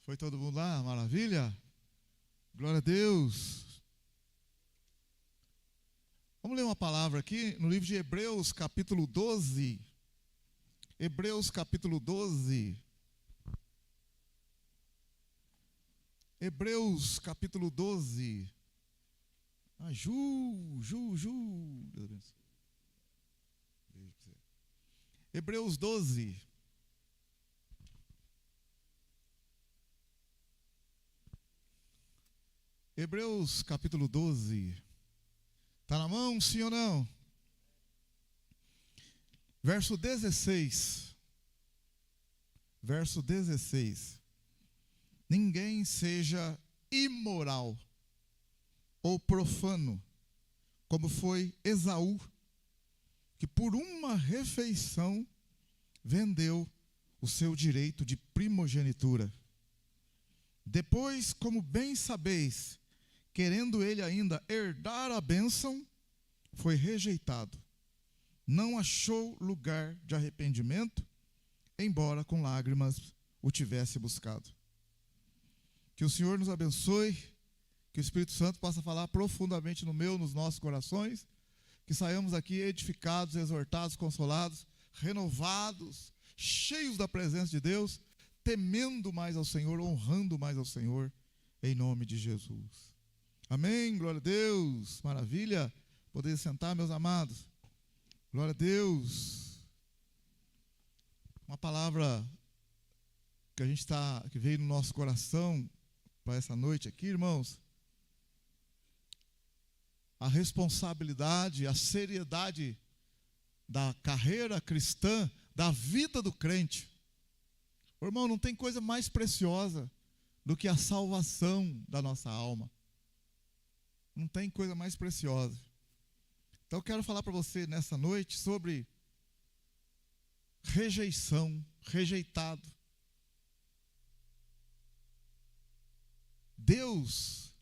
Foi todo mundo lá? Maravilha? Glória a Deus. Vamos ler uma palavra aqui no livro de Hebreus, capítulo 12. Hebreus, capítulo 12. Hebreus, capítulo 12. Hebreus 12. Hebreus capítulo 12. Está na mão, sim ou não? Verso 16. Verso 16. Ninguém seja imoral ou profano, como foi Esaú, que por uma refeição vendeu o seu direito de primogenitura. Depois, como bem sabeis, querendo ele ainda herdar a bênção, foi rejeitado. Não achou lugar de arrependimento, embora com lágrimas o tivesse buscado. Que o Senhor nos abençoe, que o Espírito Santo possa falar profundamente nos nossos corações, que saiamos aqui edificados, exortados, consolados, renovados, cheios da presença de Deus, temendo mais ao Senhor, honrando mais ao Senhor, em nome de Jesus. Amém, glória a Deus, maravilha. Poder sentar, meus amados. Glória a Deus. Uma palavra que veio no nosso coração para essa noite aqui, irmãos. A responsabilidade, a seriedade da carreira cristã, da vida do crente. Irmão, não tem coisa mais preciosa do que a salvação da nossa alma. Não tem coisa mais preciosa. Então eu quero falar para você nessa noite sobre rejeição, rejeitado. Deus,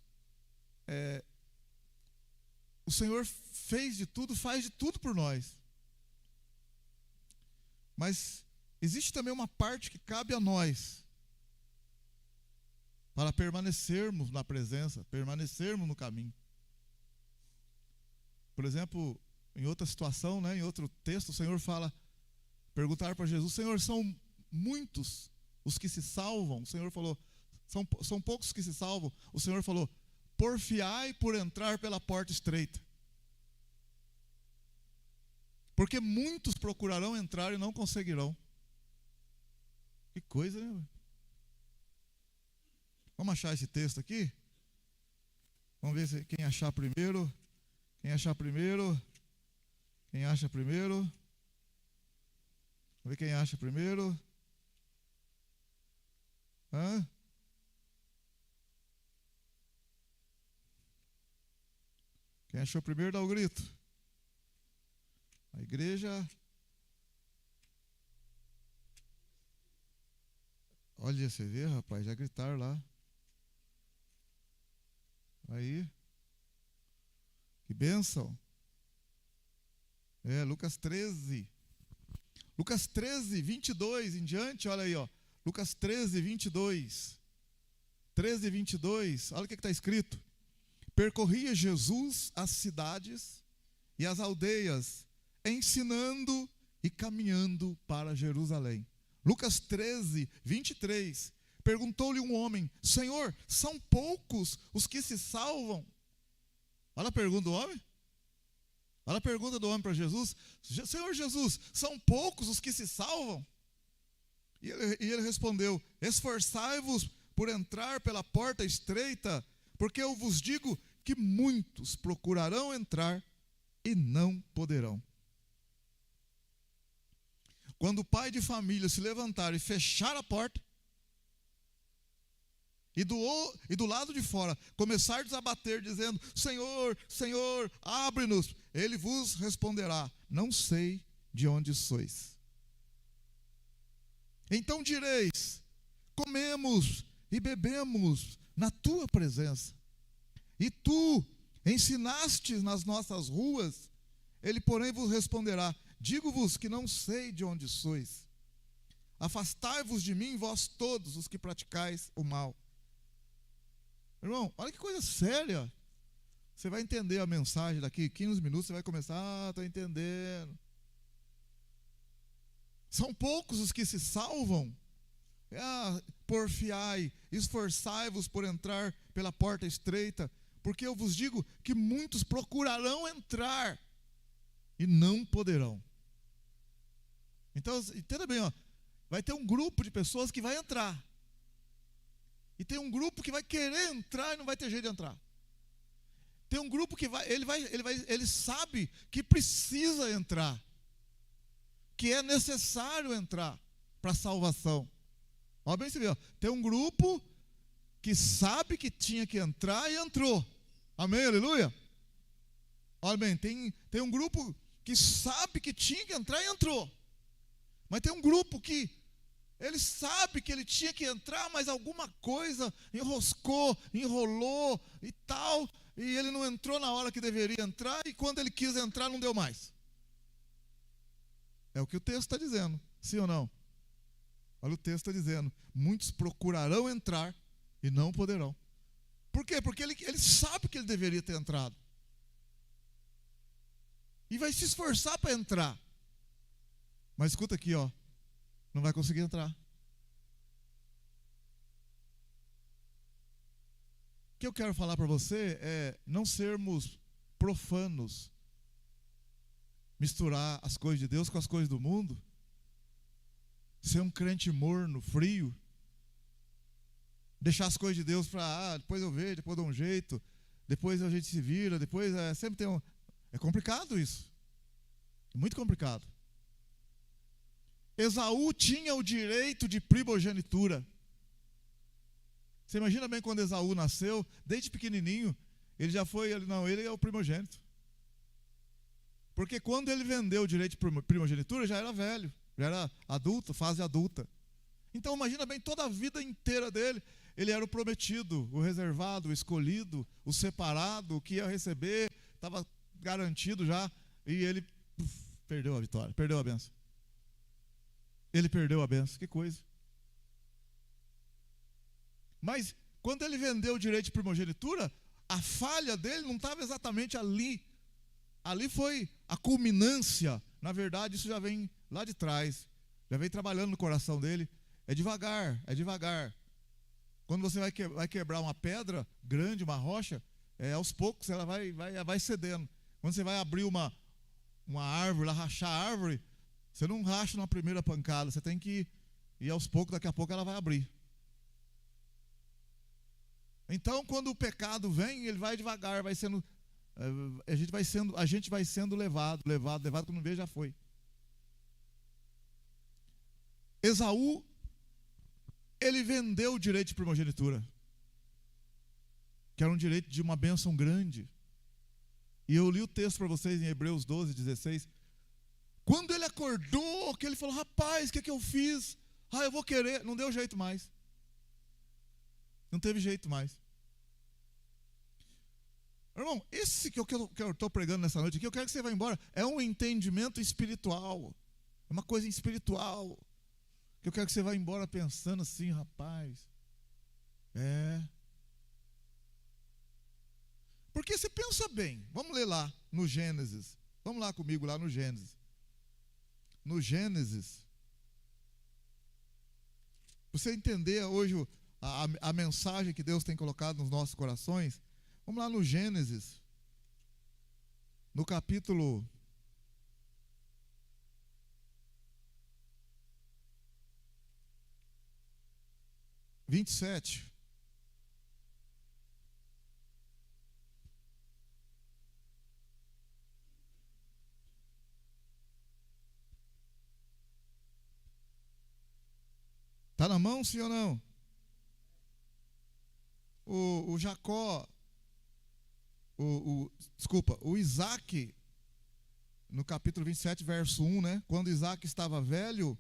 o Senhor fez de tudo, faz de tudo por nós. Mas existe também uma parte que cabe a nós, para permanecermos na presença, permanecermos no caminho. Por exemplo, em outra situação, em outro texto, o Senhor fala, perguntar para Jesus, Senhor, são muitos os que se salvam? O Senhor falou, são poucos que se salvam. O Senhor falou, porfiai por entrar pela porta estreita. Porque muitos procurarão entrar e não conseguirão. Que coisa, né? Vamos achar esse texto aqui? Vamos ver quem achar primeiro. Quem achar primeiro? Quem acha primeiro? Vamos ver quem acha primeiro. Quem achou primeiro, dá o grito. A igreja. Olha, você vê, rapaz, já gritaram lá. Aí. Que bênção. Lucas 13. Lucas 13, 22 em diante, olha aí, ó. Lucas 13, 22. 13, 22, olha o que está escrito. Percorria Jesus as cidades e as aldeias, ensinando e caminhando para Jerusalém. Lucas 13, 23. Perguntou-lhe um homem, Senhor, são poucos os que se salvam? Olha a pergunta do homem. Olha a pergunta do homem para Jesus. Senhor Jesus, são poucos os que se salvam? E ele respondeu, esforçai-vos por entrar pela porta estreita, porque eu vos digo que muitos procurarão entrar e não poderão. Quando o pai de família se levantar e fechar a porta, e do lado de fora começar a desabater, dizendo, Senhor, Senhor, abre-nos, ele vos responderá, não sei de onde sois. Então direis, comemos e bebemos na tua presença, e tu ensinastes nas nossas ruas. Ele, porém, vos responderá, digo-vos que não sei de onde sois. afastai-vos de mim, vós todos os que praticais o mal. Irmão, olha que coisa séria. Você vai entender a mensagem daqui 15 minutos, você vai começar, estou entendendo. São poucos os que se salvam. Porfiai, esforçai-vos por entrar pela porta estreita, porque eu vos digo que muitos procurarão entrar e não poderão. Então, entenda bem, vai ter um grupo de pessoas que vai entrar. E tem um grupo que vai querer entrar e não vai ter jeito de entrar. Tem um grupo que ele sabe que precisa entrar, que é necessário entrar para a salvação. Olha bem, você vê, tem um grupo que sabe que tinha que entrar e entrou. Amém, aleluia? Olha bem, tem um grupo que sabe que tinha que entrar e entrou. Mas tem um grupo que ele sabe que ele tinha que entrar, mas alguma coisa enroscou, enrolou e tal, e ele não entrou na hora que deveria entrar, e quando ele quis entrar não deu mais. É o que o texto está dizendo, sim ou não? Olha, o texto está dizendo, muitos procurarão entrar e não poderão. Por quê? Porque ele sabe que ele deveria ter entrado. E vai se esforçar para entrar. Mas escuta aqui, não vai conseguir entrar. O que eu quero falar para você é não sermos profanos, misturar as coisas de Deus com as coisas do mundo, ser um crente morno, frio, deixar as coisas de Deus para, depois eu vejo, depois eu dou um jeito, depois a gente se vira, depois sempre tem é complicado isso, é muito complicado. Esaú tinha o direito de primogenitura. Você imagina bem quando Esaú nasceu, desde pequenininho, ele já foi, ele é o primogênito. Porque quando ele vendeu o direito de primogenitura, já era velho, já era adulto, fase adulta. Então imagina bem, toda a vida inteira dele, ele era o prometido, o reservado, o escolhido, o separado, o que ia receber, estava garantido já, e ele perdeu a vitória, perdeu a bênção. Ele perdeu a bênção, que coisa. Mas quando ele vendeu o direito de primogenitura, a falha dele não estava exatamente ali. Ali foi a culminância. Na verdade, isso já vem lá de trás, já vem trabalhando no coração dele. É devagar, é devagar. Quando você vai quebrar uma pedra grande, uma rocha, aos poucos ela vai cedendo. Quando você vai abrir uma árvore, rachar a árvore, você não racha na primeira pancada, você tem que ir aos poucos, daqui a pouco ela vai abrir. Então, quando o pecado vem, ele vai devagar, vai sendo, a gente vai sendo levado, quando vê já foi. Esaú, ele vendeu o direito de primogenitura, que era um direito de uma bênção grande. E eu li o texto para vocês em Hebreus 12, 16. Quando ele acordou, que ele falou, rapaz, o que é que eu fiz? Eu vou querer. Não deu jeito mais. Não teve jeito mais. Irmão, esse que eu estou pregando nessa noite aqui, eu quero que você vá embora. É um entendimento espiritual. É uma coisa espiritual. Que eu quero que você vá embora pensando assim, rapaz. Porque você pensa bem. Vamos ler lá no Gênesis. Vamos lá comigo lá no Gênesis. No Gênesis, você entender hoje a mensagem que Deus tem colocado nos nossos corações, vamos lá no Gênesis, no capítulo 27. Está na mão, sim ou não? O Jacó, o Isaac, no capítulo 27, verso 1, né? Quando Isaac estava velho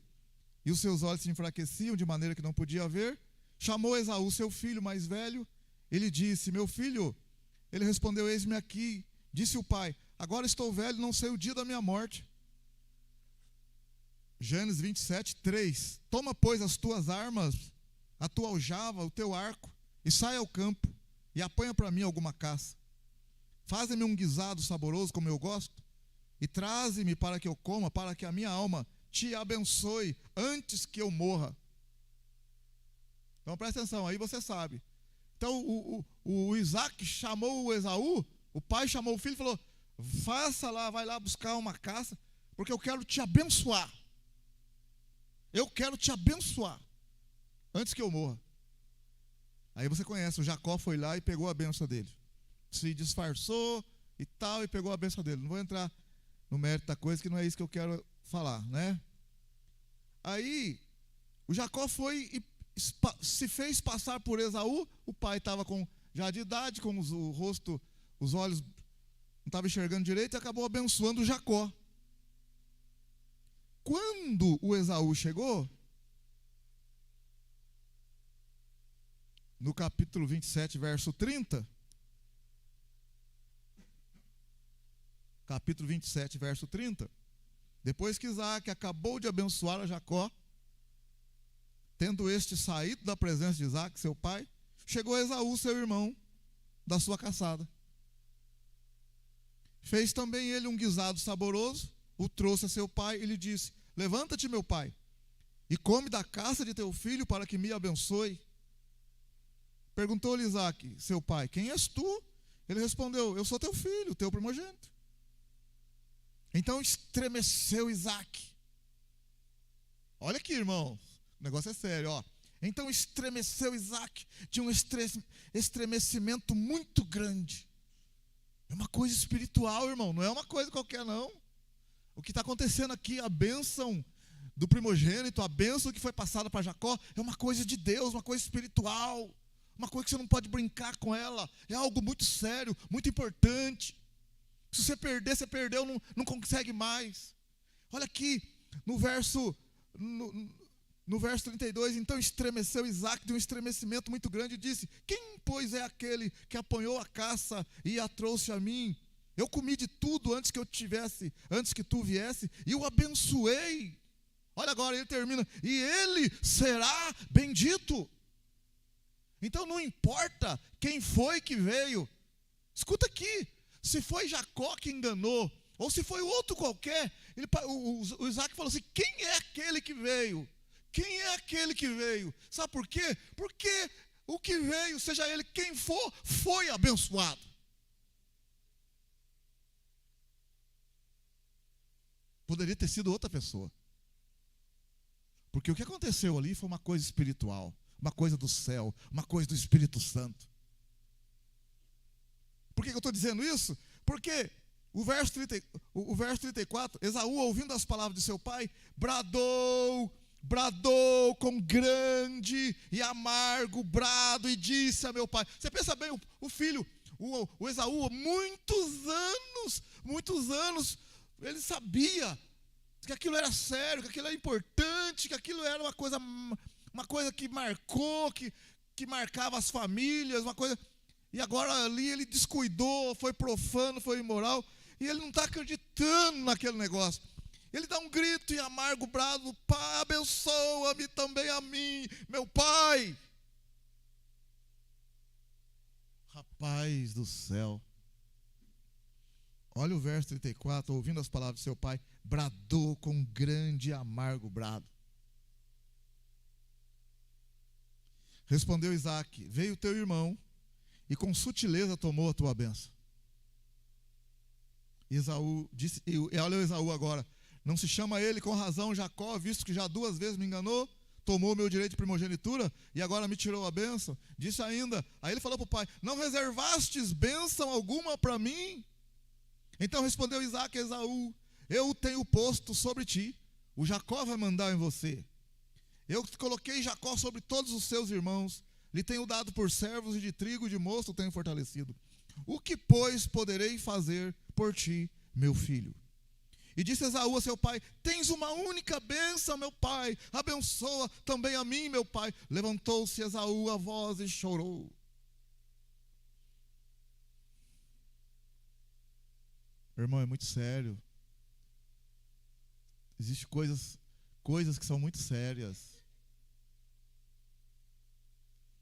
e os seus olhos se enfraqueciam de maneira que não podia ver, chamou Esaú, seu filho mais velho, ele disse, meu filho, ele respondeu, eis-me aqui, disse o pai, agora estou velho, não sei o dia da minha morte. Gênesis 27, 3. Toma, pois, as tuas armas, a tua aljava, o teu arco, e sai ao campo, e apanha para mim alguma caça. Faze-me um guisado saboroso, como eu gosto, e traze-me para que eu coma, para que a minha alma te abençoe antes que eu morra. Então presta atenção, aí você sabe. Então o Isaac chamou o Esaú, o pai chamou o filho e falou: faça lá, vai lá buscar uma caça, porque eu quero te abençoar. Eu quero te abençoar antes que eu morra. Aí você conhece, o Jacó foi lá e pegou a bênção dele. Se disfarçou e tal, e pegou a bênção dele. Não vou entrar no mérito da coisa, que não é isso que eu quero falar, né? Aí, o Jacó foi e se fez passar por Esaú. O pai estava já de idade, com o rosto, os olhos não estava enxergando direito, e acabou abençoando o Jacó. Quando o Esaú chegou, no capítulo 27, verso 30, capítulo 27, verso 30, depois que Isaac acabou de abençoar a Jacó, tendo este saído da presença de Isaac, seu pai, chegou Esaú, seu irmão, da sua caçada. Fez também ele um guisado saboroso, o trouxe a seu pai e lhe disse: levanta-te, meu pai, e come da caça de teu filho, para que me abençoe. Perguntou-lhe Isaac, seu pai: quem és tu? Ele respondeu: eu sou teu filho, teu primogênito. Então estremeceu Isaac. Olha aqui, irmão, o negócio é sério, ó. Então estremeceu Isaac de um estremecimento muito grande. É uma coisa espiritual, irmão, não é uma coisa qualquer, não. O que está acontecendo aqui, a bênção do primogênito, a bênção que foi passada para Jacó, é uma coisa de Deus, uma coisa espiritual, uma coisa que você não pode brincar com ela, é algo muito sério, muito importante. Se você perder, você perdeu, não consegue mais. Olha aqui, no verso 32, então estremeceu Isaac de um estremecimento muito grande e disse: quem, pois, é aquele que apanhou a caça e a trouxe a mim? Eu comi de tudo antes que tu viesse, e o abençoei. Olha agora, ele termina: e ele será bendito. Então não importa quem foi que veio. Escuta aqui, se foi Jacó que enganou, ou se foi outro qualquer, o Isaac falou assim: quem é aquele que veio? Quem é aquele que veio? Sabe por quê? Porque o que veio, seja ele quem for, foi abençoado. Poderia ter sido outra pessoa. Porque o que aconteceu ali foi uma coisa espiritual, uma coisa do céu, uma coisa do Espírito Santo. Por que eu estou dizendo isso? Porque o verso 34, Esaú, ouvindo as palavras de seu pai, bradou com grande e amargo brado e disse a meu pai. Você pensa bem, o filho, o Esaú, muitos anos, ele sabia que aquilo era sério, que aquilo era importante, que aquilo era uma coisa que marcou, que marcava as famílias, uma coisa. E agora ali ele descuidou, foi profano, foi imoral, e ele não está acreditando naquele negócio. Ele dá um grito e amargo brado: pai, abençoa-me também a mim, meu pai. Rapaz do céu. Olha o verso 34, ouvindo as palavras de seu pai, bradou com grande e amargo brado. Respondeu Isaac: veio teu irmão, e com sutileza tomou a tua bênção. Esaú disse, e olha o Esaú agora: não se chama ele com razão Jacó, visto que já 2 vezes me enganou, tomou o meu direito de primogenitura e agora me tirou a bênção. Disse ainda, aí ele falou para o pai: não reservastes bênção alguma para mim? Então respondeu Isaac a Esaú: eu o tenho posto sobre ti, o Jacó vai mandar em você. Eu coloquei Jacó sobre todos os seus irmãos, lhe tenho dado por servos, e de trigo e de mosto o tenho fortalecido. O que, pois, poderei fazer por ti, meu filho? E disse Esaú a seu pai: tens uma única bênção, meu pai, abençoa também a mim, meu pai. Levantou-se Esaú a voz e chorou. Irmão, é muito sério. Existem coisas coisas que são muito sérias.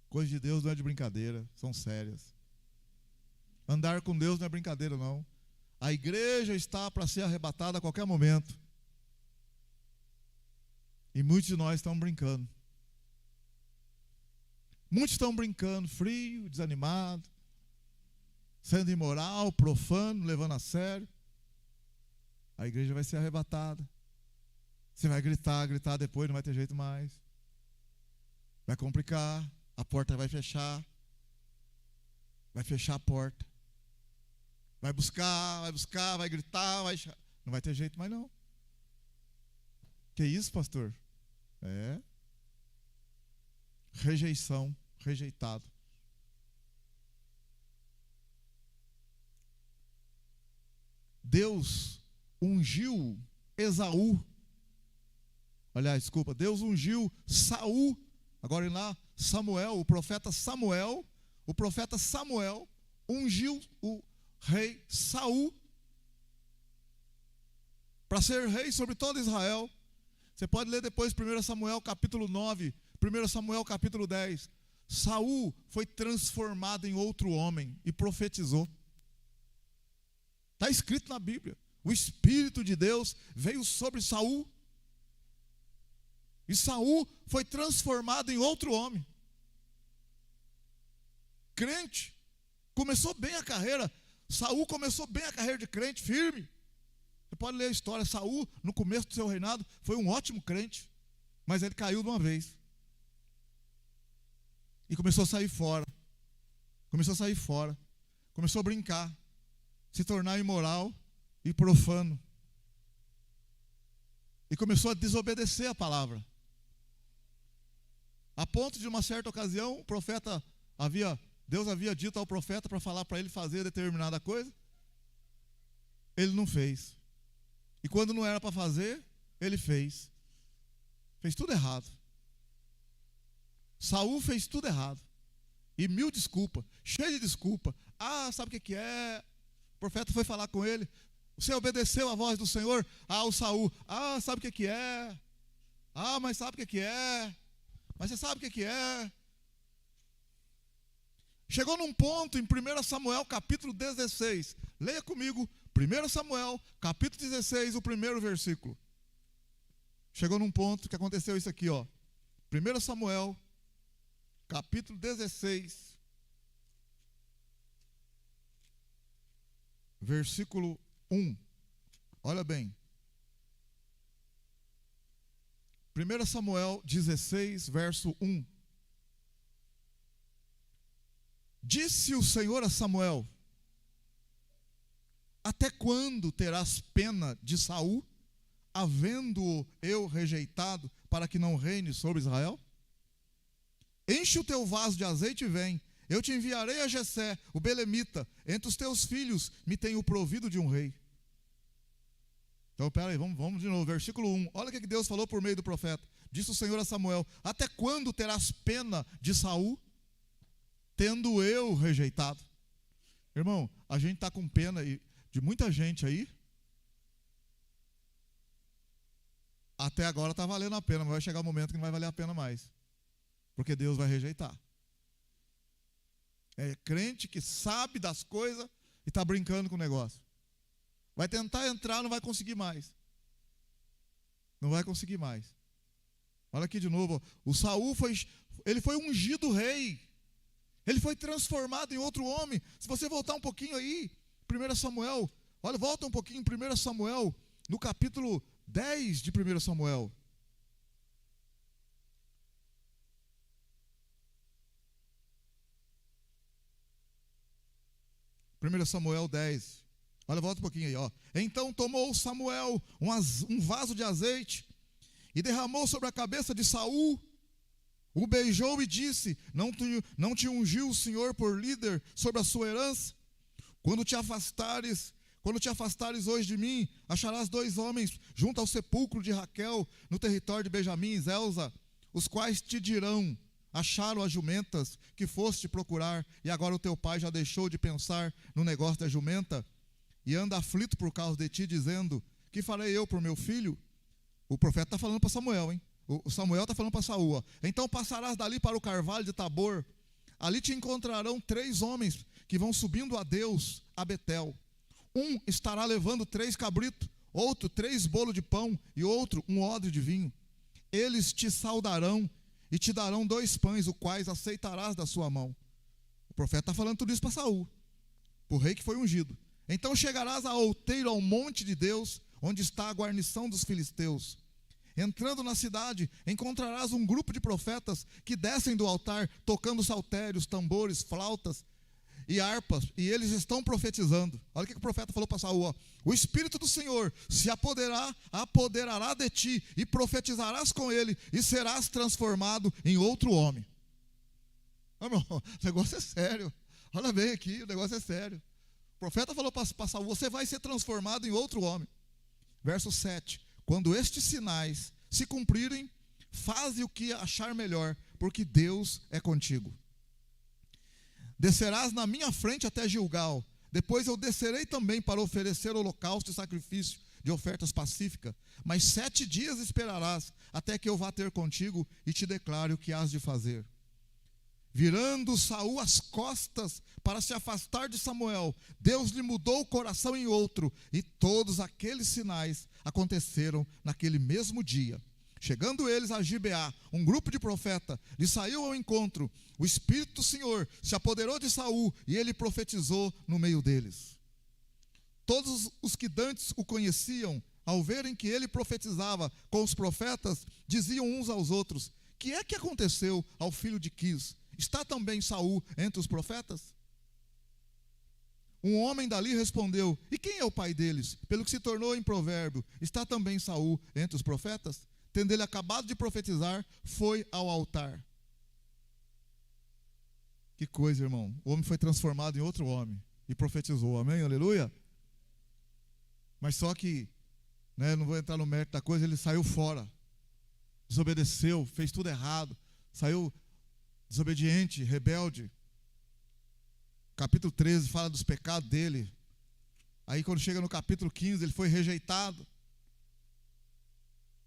Coisas de Deus não é de brincadeira, são sérias. Andar com Deus não é brincadeira, não. A igreja está para ser arrebatada a qualquer momento. E muitos de nós estão brincando. Muitos estão brincando, frio, desanimado, sendo imoral, profano, levando a sério. A igreja vai ser arrebatada. Você vai gritar depois, não vai ter jeito mais. Vai complicar, a porta vai fechar. Vai fechar a porta. Vai buscar, vai gritar, não vai ter jeito mais não. Que isso, pastor? É. Rejeição, rejeitado. Deus ungiu Esaú. Aliás, desculpa, Deus ungiu Saul. Agora lá, Samuel, o profeta Samuel ungiu o rei Saul para ser rei sobre todo Israel. Você pode ler depois 1 Samuel capítulo 9, 1 Samuel capítulo 10. Saul foi transformado em outro homem e profetizou. Está escrito na Bíblia. O Espírito de Deus veio sobre Saul. E Saul foi transformado em outro homem. Crente. Começou bem a carreira. Saul começou bem a carreira de crente, firme. Você pode ler a história. Saul, no começo do seu reinado, foi um ótimo crente. Mas ele caiu de uma vez. E começou a sair fora. Começou a brincar. Se tornar imoral e profano. E começou a desobedecer a palavra. A ponto de uma certa ocasião, Deus havia dito ao profeta para falar para ele fazer determinada coisa. Ele não fez. E quando não era para fazer, ele fez. Fez tudo errado. Saul fez tudo errado. E mil desculpas, cheio de desculpa. Sabe o que é? O profeta foi falar com ele. Você obedeceu a voz do Senhor? O Saul. Sabe o que é? Mas sabe o que é? Mas você sabe o que é? Chegou num ponto em 1 Samuel capítulo 16. Leia comigo, 1 Samuel capítulo 16, o primeiro versículo. Chegou num ponto que aconteceu isso aqui, ó. 1 Samuel capítulo 16, versículo 1. Olha bem. 1 Samuel 16, verso 1. Disse o Senhor a Samuel: até quando terás pena de Saul, havendo-o eu rejeitado, para que não reine sobre Israel? Enche o teu vaso de azeite e vem. Eu te enviarei a Jessé, o belemita. Entre os teus filhos me tenho provido de um rei. Então, peraí, vamos de novo, versículo 1. Olha o que Deus falou por meio do profeta. Disse o Senhor a Samuel: até quando terás pena de Saul, tendo eu rejeitado? Irmão, a gente está com pena de muita gente aí. Até agora está valendo a pena, mas vai chegar um momento que não vai valer a pena mais. Porque Deus vai rejeitar. É crente que sabe das coisas e está brincando com o negócio. Vai tentar entrar, não vai conseguir mais. Não vai conseguir mais. Olha aqui de novo. O Saul foi ungido rei. Ele foi transformado em outro homem. Se você voltar um pouquinho aí, 1 Samuel. Olha, volta um pouquinho em 1 Samuel, no capítulo 10 de 1 Samuel. Samuel 10. Olha, volta um pouquinho aí, ó. Então tomou Samuel um vaso de azeite e derramou sobre a cabeça de Saul. O beijou e disse: não te ungiu o Senhor por líder sobre a sua herança? Quando te afastares hoje de mim, acharás 2 homens junto ao sepulcro de Raquel, no território de Benjamim e Zelza, os quais te dirão: acharam as jumentas que foste procurar, e agora o teu pai já deixou de pensar no negócio da jumenta, e anda aflito por causa de ti, dizendo: que farei eu por meu filho? O profeta está falando para Samuel, hein? O Samuel está falando para Saul, ó. Então passarás dali para o carvalho de Tabor. Ali te encontrarão 3 homens que vão subindo a Deus, a Betel. Um estará levando 3 cabritos, outro 3 bolos de pão e outro um odre de vinho. Eles te saudarão e te darão 2 pães, os quais aceitarás da sua mão. O profeta está falando tudo isso para Saul, para o rei que foi ungido. Então chegarás ao outeiro, ao monte de Deus, onde está a guarnição dos filisteus. Entrando na cidade, encontrarás um grupo de profetas que descem do altar, tocando saltérios, tambores, flautas e harpas, e eles estão profetizando. Olha o que o profeta falou para Saul, ó. O Espírito do Senhor se apoderará de ti, e profetizarás com ele, e serás transformado em outro homem. Irmão, o negócio é sério. Olha bem aqui, o negócio é sério. O profeta falou para Saul, você vai ser transformado em outro homem. Verso 7. Quando estes sinais se cumprirem, faze o que achar melhor, porque Deus é contigo. Descerás na minha frente até Gilgal. Depois eu descerei também para oferecer holocausto e sacrifício de ofertas pacíficas. Mas 7 dias esperarás, até que eu vá ter contigo e te declare o que hás de fazer. Virando Saul as costas para se afastar de Samuel, Deus lhe mudou o coração em outro, e todos aqueles sinais aconteceram naquele mesmo dia. Chegando eles a Gibeá, um grupo de profetas lhe saiu ao encontro. O Espírito do Senhor se apoderou de Saul, e ele profetizou no meio deles. Todos os que dantes o conheciam, ao verem que ele profetizava com os profetas, diziam uns aos outros: que é que aconteceu ao filho de Quis? Está também Saul entre os profetas? Um homem dali respondeu: e quem é o pai deles? Pelo que se tornou em provérbio, está também Saul entre os profetas? Tendo ele acabado de profetizar, foi ao altar. Que coisa, irmão. O homem foi transformado em outro homem e profetizou. Amém? Aleluia? Mas só que, não vou entrar no mérito da coisa, ele saiu fora. Desobedeceu, fez tudo errado. Saiu desobediente, rebelde. Capítulo 13 fala dos pecados dele. Aí quando chega no capítulo 15, ele foi rejeitado.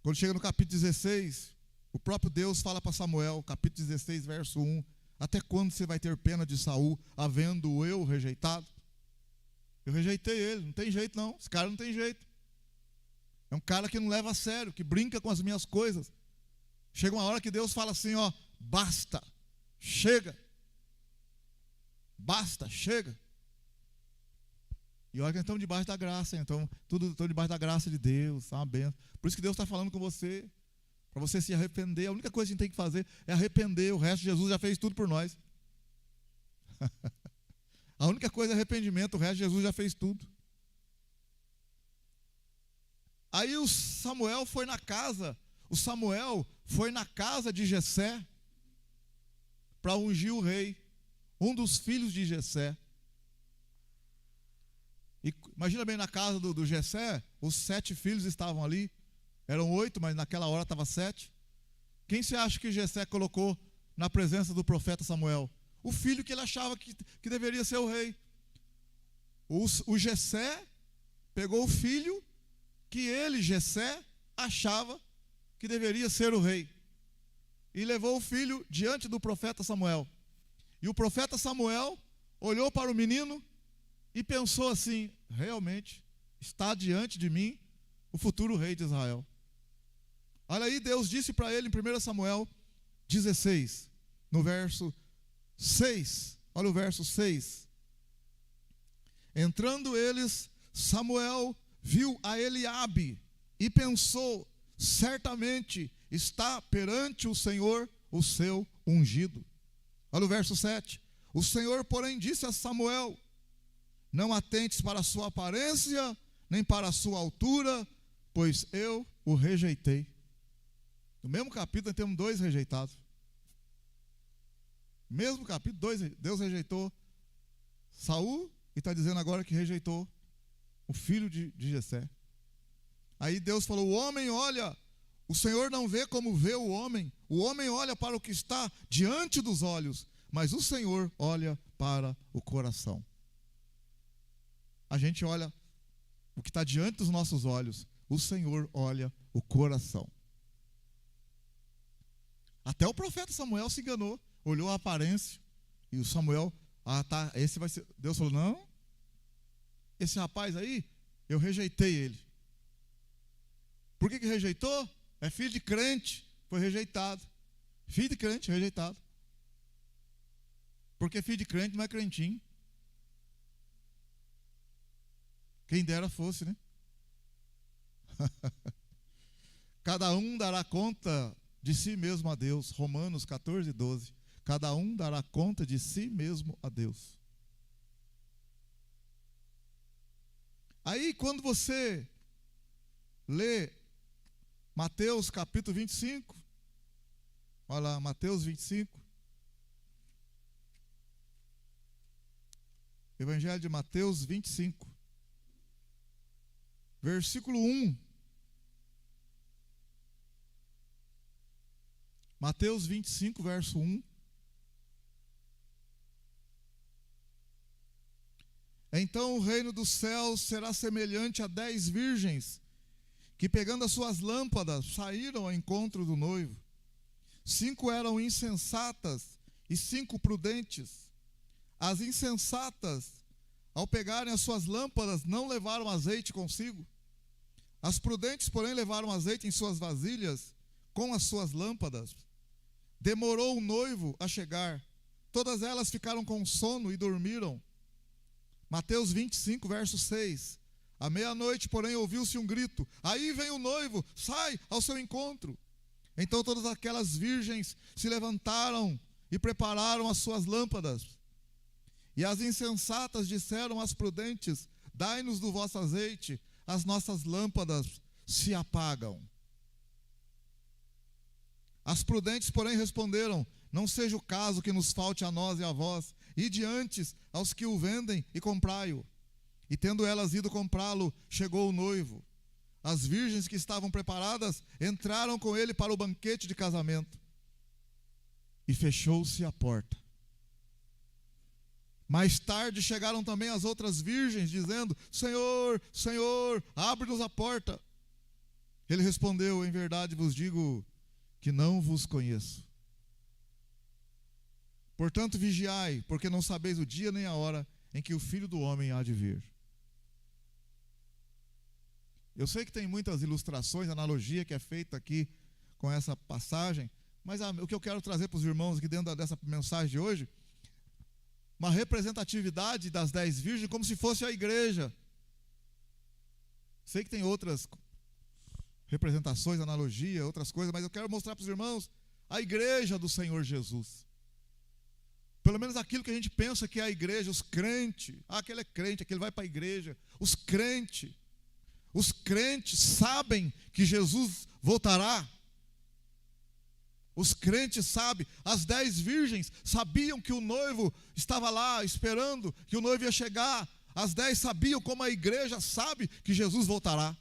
Quando chega no capítulo 16, o próprio Deus fala para Samuel, capítulo 16, verso 1: até quando você vai ter pena de Saul, havendo eu rejeitado? Eu rejeitei ele, não tem jeito não, esse cara não tem jeito. É um cara que não leva a sério, que brinca com as minhas coisas. Chega uma hora que Deus fala assim, ó: basta, chega. Basta, chega. E olha que estamos debaixo da graça, então, tudo debaixo da graça de Deus, tá uma benção. Por isso que Deus está falando com você, para você se arrepender. A única coisa que a gente tem que fazer é arrepender, o resto Jesus já fez tudo por nós. A única coisa é arrependimento, o resto Jesus já fez tudo. Aí o Samuel foi na casa de Jessé para ungir o rei, um dos filhos de Jessé. E imagina bem, na casa do Jessé, os 7 filhos estavam ali. Eram 8, mas naquela hora estava 7. Quem você acha que Jessé colocou na presença do profeta Samuel? O filho que ele achava que deveria ser o rei. O Jessé pegou o filho que ele, Jessé, achava que deveria ser o rei, e levou o filho diante do profeta Samuel. E o profeta Samuel olhou para o menino e pensou assim: realmente está diante de mim o futuro rei de Israel. Olha aí, Deus disse para ele em 1 Samuel 16, no verso 6. Olha o verso 6. Entrando eles, Samuel viu a Eliabe e pensou: certamente está perante o Senhor o seu ungido. Olha o verso 7. O Senhor, porém, disse a Samuel: não atentes para a sua aparência, nem para a sua altura, pois eu o rejeitei. No mesmo capítulo, nós temos 2 rejeitados. No mesmo capítulo, Deus rejeitou Saul, e está dizendo agora que rejeitou o filho de Jessé. Aí Deus falou: o homem olha, o Senhor não vê como vê o homem olha para o que está diante dos olhos, mas o Senhor olha para o coração. A gente olha o que está diante dos nossos olhos, o Senhor olha o o coração. Até o profeta Samuel se enganou, olhou a aparência, e o Samuel, esse vai ser. Deus falou: não, esse rapaz aí, eu rejeitei ele. Por que rejeitou? É filho de crente, foi rejeitado. Filho de crente, rejeitado. Porque filho de crente não é crentinho. Quem dera fosse, né? Cada um dará conta de si mesmo a Deus. Romanos 14, 12. Cada um dará conta de si mesmo a Deus. Aí, quando você lê Mateus capítulo 25, olha lá, Mateus 25. Evangelho de Mateus 25. Versículo 1. Mateus 25, verso 1. Então o reino dos céus será semelhante a 10 virgens, que pegando as suas lâmpadas, saíram ao encontro do noivo. 5 eram insensatas e 5 prudentes. As insensatas, ao pegarem as suas lâmpadas, não levaram azeite consigo. As prudentes, porém, levaram azeite em suas vasilhas com as suas lâmpadas. Demorou o noivo a chegar. Todas elas ficaram com sono e dormiram. Mateus 25, verso 6. À meia-noite, porém, ouviu-se um grito: aí vem o noivo, sai ao seu encontro. Então todas aquelas virgens se levantaram e prepararam as suas lâmpadas. E as insensatas disseram às prudentes: dai-nos do vosso azeite, as nossas lâmpadas se apagam. As prudentes, porém, responderam: não seja o caso que nos falte a nós e a vós, ide antes aos que o vendem e comprai-o. E tendo elas ido comprá-lo, chegou o noivo. As virgens que estavam preparadas entraram com ele para o banquete de casamento. E fechou-se a porta. Mais tarde chegaram também as outras virgens, dizendo: Senhor, Senhor, abre-nos a porta. Ele respondeu: em verdade vos digo que não vos conheço. Portanto, vigiai, porque não sabeis o dia nem a hora em que o Filho do Homem há de vir. Eu sei que tem muitas ilustrações, analogia que é feita aqui com essa passagem, mas o que eu quero trazer para os irmãos aqui dentro dessa mensagem de hoje, uma representatividade das 10 virgens como se fosse a igreja. Sei que tem outras representações, analogia, outras coisas, mas eu quero mostrar para os irmãos a igreja do Senhor Jesus. Pelo menos aquilo que a gente pensa que é a igreja, os crentes. Aquele é crente, aquele vai para a igreja. Os crentes sabem que Jesus voltará. Os crentes sabem, as 10 virgens sabiam que o noivo estava lá esperando, que o noivo ia chegar. As 10 sabiam, como a igreja sabe que Jesus voltará.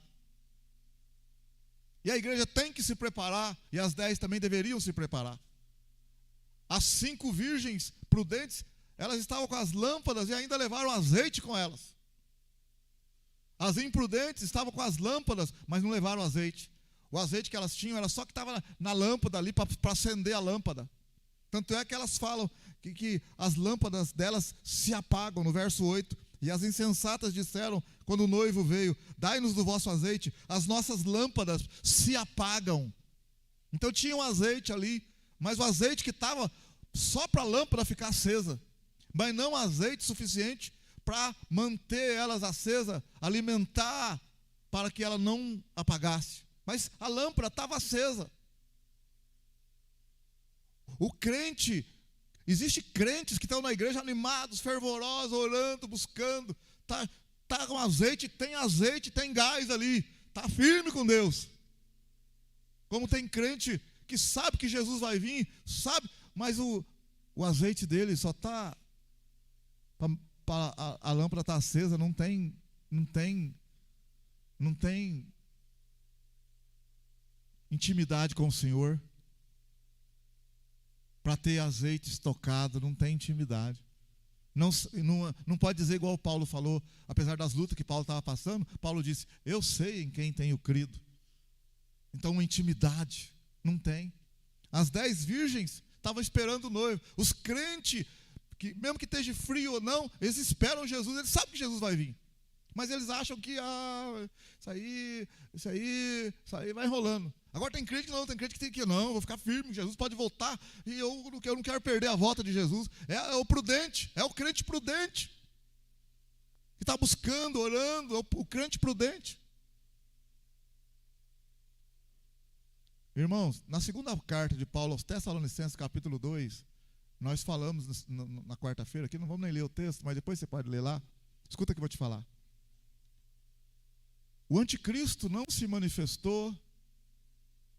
E a igreja tem que se preparar, e as 10 também deveriam se preparar. As 5 virgens prudentes, elas estavam com as lâmpadas e ainda levaram azeite com elas. As imprudentes estavam com as lâmpadas, mas não levaram azeite. O azeite que elas tinham era só que estava na lâmpada ali para acender a lâmpada. Tanto é que elas falam que as lâmpadas delas se apagam, no verso 8. E as insensatas disseram, quando o noivo veio: dai-nos do vosso azeite, as nossas lâmpadas se apagam. Então tinha um azeite ali, mas o azeite que estava só para a lâmpada ficar acesa, mas não azeite suficiente para manter elas acesas, alimentar, para que ela não apagasse. Mas a lâmpada estava acesa. O crente, existe crentes que estão na igreja animados, fervorosos, orando, buscando, tá com azeite, tem gás ali, está firme com Deus. Como tem crente que sabe que Jesus vai vir, sabe, mas o azeite dele só está, a lâmpada está acesa, não tem intimidade com o Senhor. Para ter azeite estocado, não tem intimidade. Não pode dizer igual o Paulo falou, apesar das lutas que Paulo estava passando. Paulo disse: eu sei em quem tenho crido. Então, uma intimidade, não tem. As 10 virgens estavam esperando o noivo. Os crentes, que, mesmo que esteja frio ou não, eles esperam Jesus, eles sabem que Jesus vai vir. Mas eles acham que isso aí vai enrolando. Agora tem crente que não, tem crente que tem que não, vou ficar firme, Jesus pode voltar, e eu não quero perder a volta de Jesus. É o prudente, é o crente prudente, que está buscando, orando, é o crente prudente. Irmãos, na segunda carta de Paulo aos Tessalonicenses, capítulo 2, nós falamos na quarta-feira, aqui não vamos nem ler o texto, mas depois você pode ler lá. Escuta o que eu vou te falar. O anticristo não se manifestou,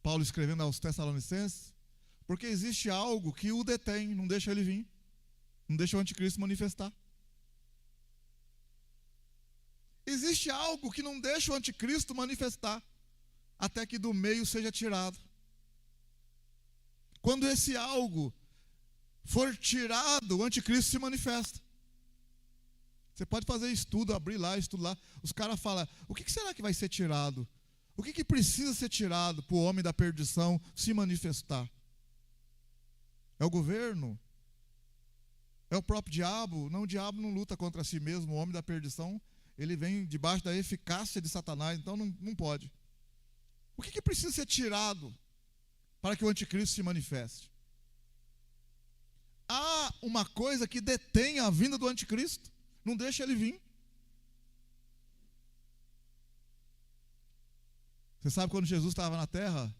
Paulo escrevendo aos Tessalonicenses, porque existe algo que o detém, não deixa ele vir, não deixa o anticristo manifestar. Existe algo que não deixa o anticristo manifestar, até que do meio seja tirado. Quando esse algo for tirado, o anticristo se manifesta. Você pode fazer estudo, abrir lá, estudar. Os caras falam, o que será que vai ser tirado? O que precisa ser tirado para o homem da perdição se manifestar? É o governo? É o próprio diabo? Não, o diabo não luta contra si mesmo. O homem da perdição, ele vem debaixo da eficácia de Satanás, então não pode. O que precisa ser tirado para que o anticristo se manifeste? Há uma coisa que detém a vinda do anticristo, não deixa ele vir. Você sabe quando Jesus estava na terra,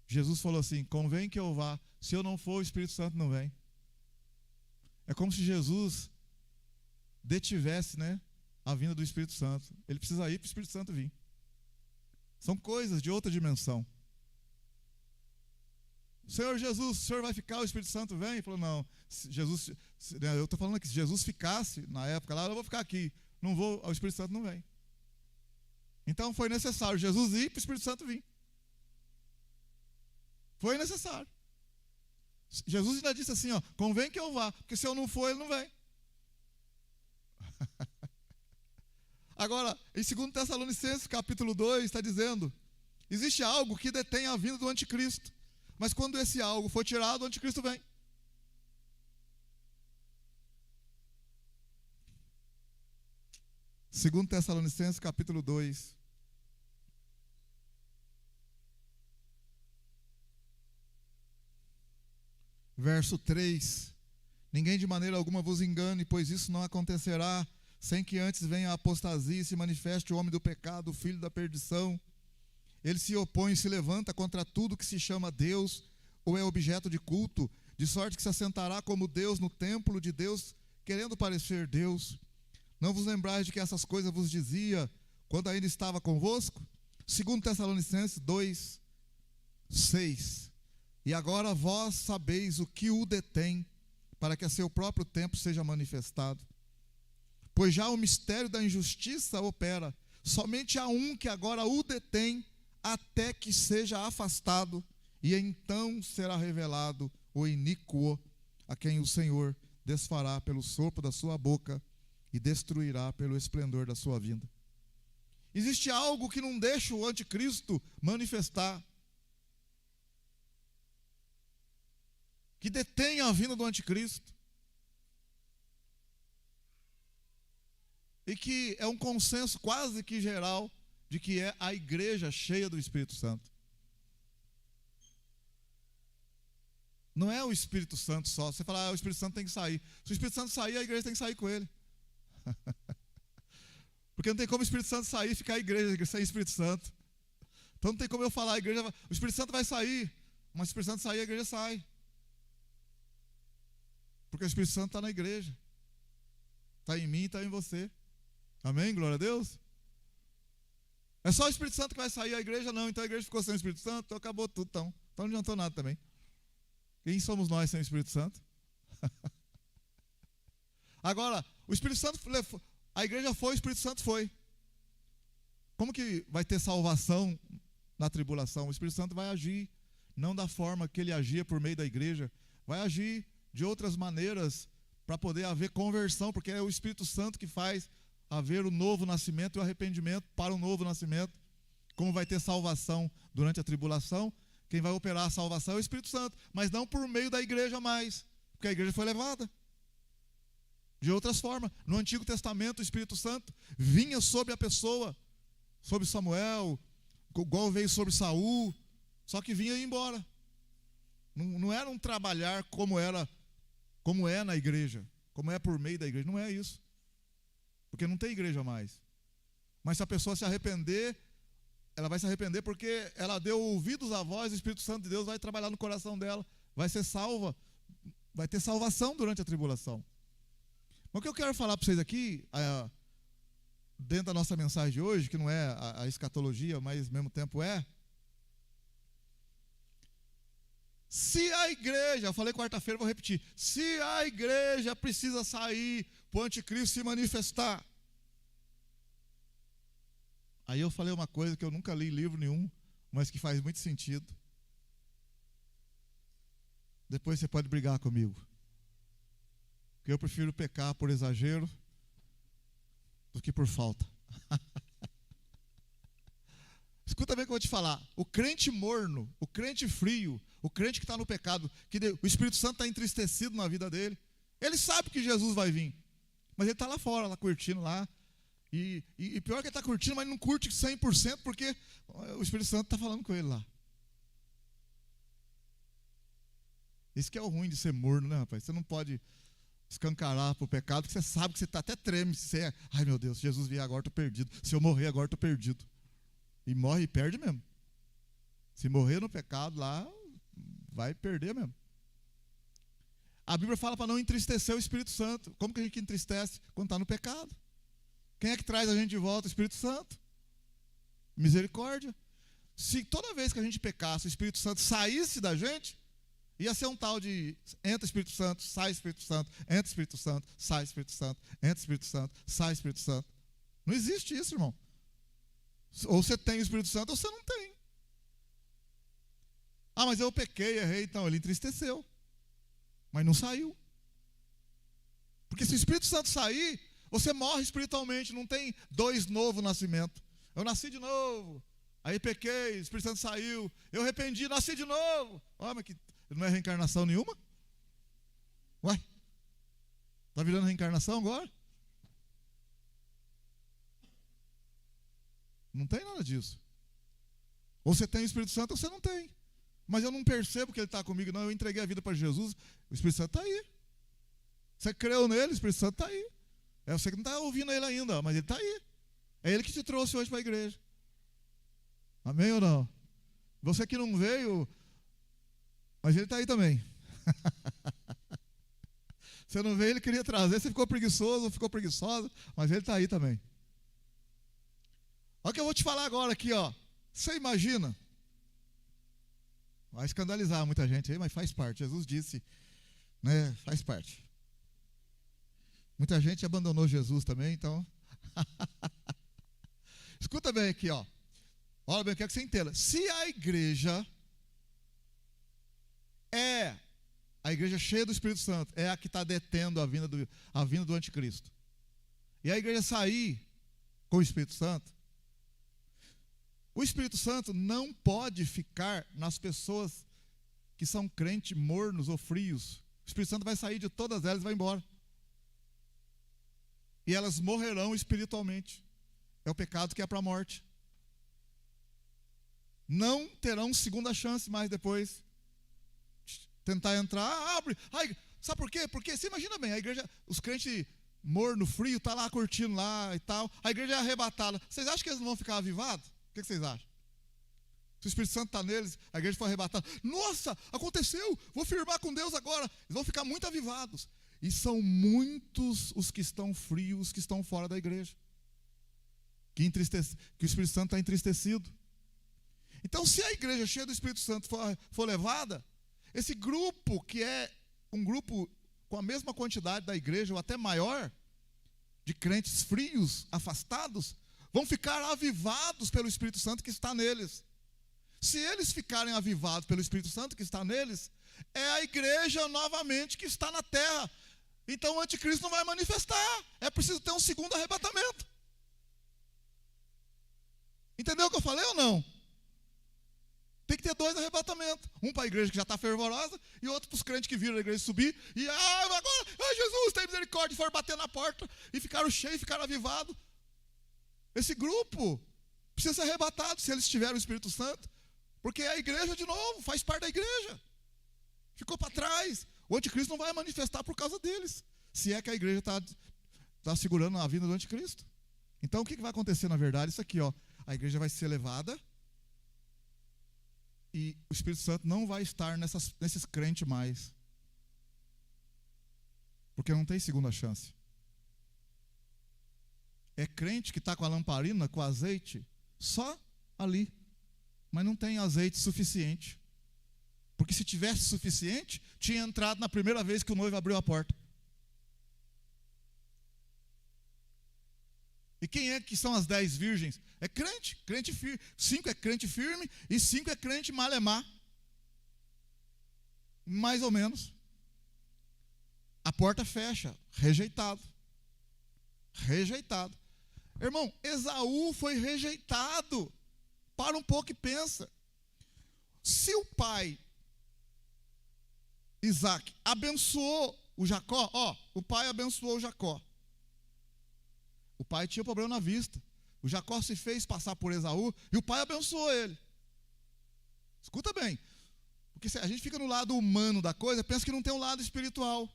Jesus falou assim, convém que eu vá, se eu não for, o Espírito Santo não vem. É como se Jesus detivesse, a vinda do Espírito Santo. Ele precisa ir para o Espírito Santo vir. São coisas de outra dimensão. Senhor Jesus, o Senhor vai ficar, o Espírito Santo vem? Ele falou, não, Jesus, eu estou falando que se Jesus ficasse na época lá, eu vou ficar aqui, não vou, o Espírito Santo não vem. Então foi necessário Jesus ir para o Espírito Santo vir. Foi necessário. Jesus ainda disse assim, convém que eu vá, porque se eu não for, ele não vem. Agora, em 2 Tessalonicenses, capítulo 2, está dizendo, existe algo que detém a vinda do anticristo, mas quando esse algo for tirado, o anticristo vem. Segundo Tessalonicenses, capítulo 2. Verso 3. Ninguém de maneira alguma vos engane, pois isso não acontecerá, sem que antes venha a apostasia e se manifeste o homem do pecado, o filho da perdição. Ele se opõe e se levanta contra tudo que se chama Deus ou é objeto de culto, de sorte que se assentará como Deus no templo de Deus, querendo parecer Deus. Não vos lembrais de que essas coisas vos dizia quando ainda estava convosco? 2 Tessalonicenses 2, 6. E agora vós sabeis o que o detém, para que a seu próprio tempo seja manifestado. Pois já o mistério da injustiça opera, somente há um que agora o detém, até que seja afastado, e então será revelado o iníquo, a quem o Senhor desfará pelo sopro da sua boca e destruirá pelo esplendor da sua vinda. Existe algo que não deixa o anticristo manifestar, que detém a vinda do anticristo, e que é um consenso quase que geral de que é a igreja cheia do Espírito Santo. Não é o Espírito Santo só. Você fala, o Espírito Santo tem que sair. Se o Espírito Santo sair, a igreja tem que sair com ele. Porque não tem como o Espírito Santo sair e ficar a igreja sem Espírito Santo. Então não tem como eu falar, o Espírito Santo vai sair, mas se o Espírito Santo sair, a igreja sai. Porque o Espírito Santo está na igreja. Está em mim e está em você. Amém? Glória a Deus. É só o Espírito Santo que vai sair, a igreja não. Então a igreja ficou sem o Espírito Santo, então acabou tudo. Então não adiantou nada também. Quem somos nós sem o Espírito Santo? Agora, o Espírito Santo, a igreja foi, o Espírito Santo foi. Como que vai ter salvação na tribulação? O Espírito Santo vai agir, não da forma que ele agia por meio da igreja. Vai agir de outras maneiras para poder haver conversão, porque é o Espírito Santo que faz haver o novo nascimento e o arrependimento para o novo nascimento. como vai ter salvação durante a tribulação, quem vai operar a salvação é o Espírito Santo, mas não por meio da igreja mais, porque a igreja foi levada. De outras formas, no Antigo Testamento o Espírito Santo vinha sobre a pessoa, sobre Samuel, igual veio sobre Saul, só que vinha e ia embora. Não era um trabalhar como é na igreja, como é por meio da igreja, não é isso. Porque não tem igreja mais. Mas se a pessoa se arrepender, ela vai se arrepender porque ela deu ouvidos à voz, o Espírito Santo de Deus vai trabalhar no coração dela, vai ser salva, vai ter salvação durante a tribulação. Mas o que eu quero falar para vocês aqui, dentro da nossa mensagem de hoje, que não é a escatologia, mas ao mesmo tempo é, se a igreja, eu falei quarta-feira, vou repetir, se a igreja precisa sair para o anticristo se manifestar. Aí eu falei uma coisa que eu nunca li em livro nenhum, mas que faz muito sentido. Depois você pode brigar comigo. Porque eu prefiro pecar por exagero do que por falta. Escuta bem o que eu vou te falar. O crente morno, o crente frio, o crente que está no pecado, que o Espírito Santo está entristecido na vida dele, ele sabe que Jesus vai vir, mas ele está lá fora, lá curtindo lá. E pior que ele está curtindo, mas não curte 100% porque o Espírito Santo está falando com ele lá. Isso que é o ruim de ser morno, né, rapaz? Você não pode escancarar para o pecado, porque você sabe que você até treme. Você é, ai meu Deus, se Jesus vier agora, estou perdido. Se eu morrer agora, estou perdido. E morre e perde mesmo. Se morrer no pecado lá, vai perder mesmo. A Bíblia fala para não entristecer o Espírito Santo. Como que a gente entristece quando está no pecado? Quem é que traz a gente de volta? O Espírito Santo. Misericórdia. Se toda vez que a gente pecasse, o Espírito Santo saísse da gente, ia ser um tal de entra Espírito Santo, sai Espírito Santo, entra Espírito Santo, sai Espírito Santo, entra Espírito Santo, sai Espírito Santo. Não existe isso, irmão. Ou você tem o Espírito Santo ou você não tem. Ah, mas eu pequei, errei. Então, ele entristeceu. Mas não saiu. Porque se o Espírito Santo sair, você morre espiritualmente. Não tem novo nascimento. Eu nasci de novo. Aí pequei, o Espírito Santo saiu. Eu arrependi, nasci de novo. Ó, mas que não é reencarnação nenhuma? Uai, está virando reencarnação agora? Não tem nada disso. Ou você tem o Espírito Santo ou você não tem. Mas eu não percebo que ele está comigo, não. Eu entreguei a vida para Jesus, o Espírito Santo está aí. Você creu nele, o Espírito Santo está aí. É você que não está ouvindo ele ainda, mas ele está aí. É ele que te trouxe hoje para a igreja. Amém ou não? Você que não veio, mas ele está aí também. Você não veio, ele queria trazer, você ficou preguiçoso, ficou preguiçosa, mas ele está aí também. Olha o que eu vou te falar agora aqui, ó. Você imagina? Vai escandalizar muita gente aí, mas faz parte. Jesus disse, né? Faz parte. Muita gente abandonou Jesus também, então. Escuta bem aqui, ó. Olha bem, eu quero que você entenda. Se a igreja é a igreja cheia do Espírito Santo, é a que está detendo a vinda do anticristo, e a igreja sair com o Espírito Santo, o Espírito Santo não pode ficar nas pessoas que são crentes mornos ou frios. O Espírito Santo vai sair de todas elas e vai embora. E elas morrerão espiritualmente. É o pecado que é para a morte. Não terão segunda chance mais depois. Tentar entrar, abre. Ai, sabe por quê? Porque você imagina bem, a igreja, os crentes morno, frio, está lá curtindo lá e tal. A igreja é arrebatada. Vocês acham que eles não vão ficar avivados? O que vocês acham? Se o Espírito Santo está neles, a igreja foi arrebatada. Nossa, aconteceu, vou firmar com Deus agora. Eles vão ficar muito avivados. E são muitos os que estão frios, que estão fora da igreja. Que o Espírito Santo está entristecido. Então, se a igreja cheia do Espírito Santo for levada, esse grupo, que é um grupo com a mesma quantidade da igreja, ou até maior, de crentes frios, afastados, vão ficar avivados pelo Espírito Santo que está neles. Se eles ficarem avivados pelo Espírito Santo que está neles, é a igreja novamente que está na terra. Então o anticristo não vai manifestar. É preciso ter um segundo arrebatamento. Entendeu o que eu falei ou não? Tem que ter dois arrebatamentos. Um para a igreja que já está fervorosa e outro para os crentes que viram a igreja subir. E agora, Jesus, tem misericórdia. E foram bater na porta e ficaram cheios, ficaram avivados. Esse grupo precisa ser arrebatado se eles tiverem o Espírito Santo. Porque a igreja, de novo, faz parte da igreja. Ficou para trás. O anticristo não vai manifestar por causa deles. Se é que a igreja está segurando a vinda do anticristo. Então o que vai acontecer na verdade? Isso aqui, ó. A igreja vai ser levada. E o Espírito Santo não vai estar nesses crentes mais. Porque não tem segunda chance. É crente que está com a lamparina, com azeite, só ali. Mas não tem azeite suficiente. Porque se tivesse suficiente, tinha entrado na primeira vez que o noivo abriu a porta. E quem é que são as 10 virgens? É crente firme. 5 é crente firme e 5 é crente malemar. Mais ou menos. A porta fecha. Rejeitado. Rejeitado. Irmão, Esaú foi rejeitado. Para um pouco e pensa. Se o pai, Isaac, abençoou o Jacó, o pai abençoou o Jacó. O pai tinha problema na vista. O Jacó se fez passar por Esaú e o pai abençoou ele. Escuta bem. Porque se a gente fica no lado humano da coisa, pensa que não tem um lado espiritual.